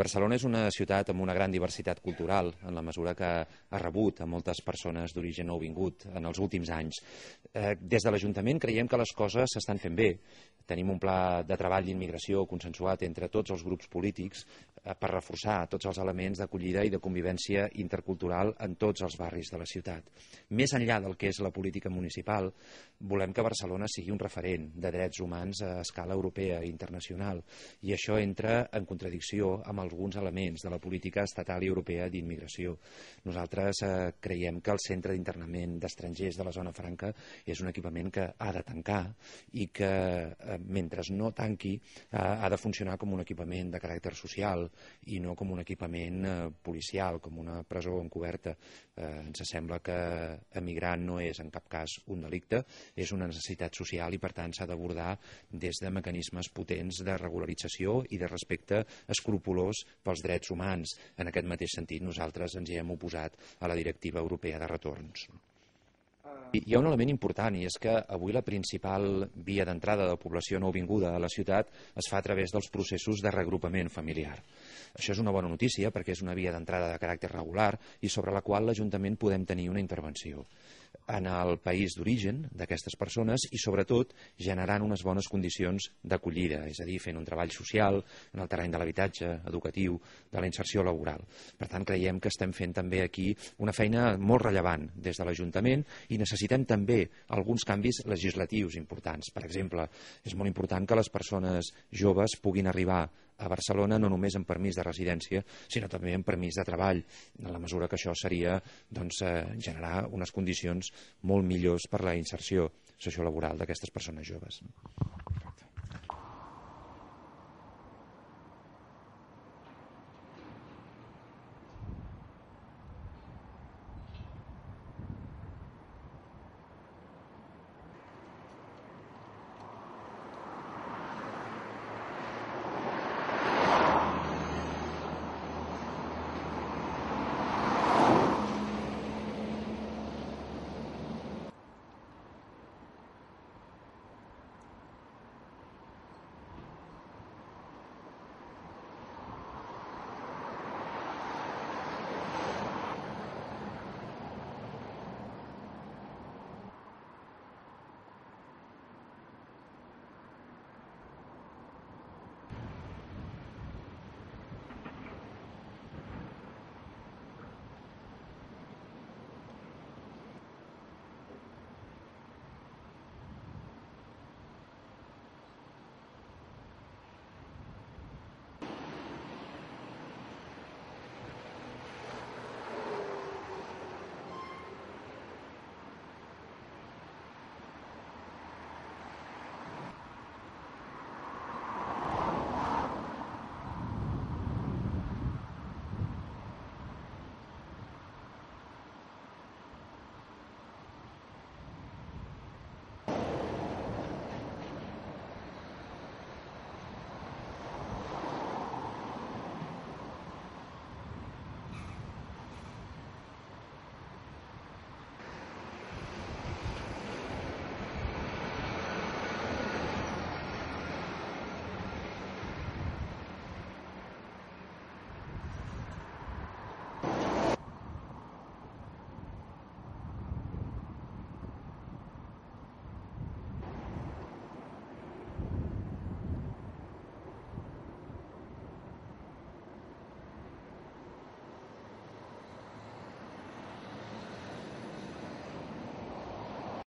Barcelona és una ciutat amb una gran diversitat cultural, en la mesura que ha rebut a moltes persones d'origen nouvingut en els últims anys. Des de l'Ajuntament creiem que les coses s'estan fent bé. Tenim un pla de treball d'immigració consensuat entre tots els grups polítics per reforçar tots els elements d'acollida i de convivència intercultural en tots els barris de la ciutat. Més enllà del que és la política municipal, volem que Barcelona sigui un referent de drets humans a escala europea i internacional, i això entra en contradicció amb alguns elements de la política estatal i europea d'immigració. Nosaltres creiem que el centre d'internament d'estrangers de la zona franca és un equipament que ha de tancar i que, mentre no tanqui, ha de funcionar com un equipament de caràcter social i no com un equipament policial, com una presó encoberta. Ens sembla que emigrar no és en cap cas un delicte, és una necessitat social i per tant s'ha d'abordar des de mecanismes potents de regularització i de respecte escrupolós pels drets humans. En aquest mateix sentit nosaltres ens hi hem oposat a la Directiva Europea de Retorns. Hi ha un element important, i és que avui la principal via d'entrada de població nouvinguda a la ciutat es fa a través dels processos de reagrupament familiar. Això és una bona notícia perquè és una via d'entrada de caràcter regular i sobre la qual l'Ajuntament podem tenir una intervenció en el país d'origen d'aquestes persones i sobretot generant unes bones condicions d'acollida, és a dir, fent un treball social en el terreny de l'habitatge, educatiu, de la inserció laboral. Per tant, creiem que estem fent també aquí una feina molt rellevant des de l'Ajuntament i necessitem també alguns canvis legislatius importants. Per exemple, és molt important que les persones joves puguin arribar a Barcelona no només amb permís de residència, sinó també amb permís de treball, en la mesura que això seria generar unes condicions molt millors per la inserció sociolaboral d'aquestes persones joves.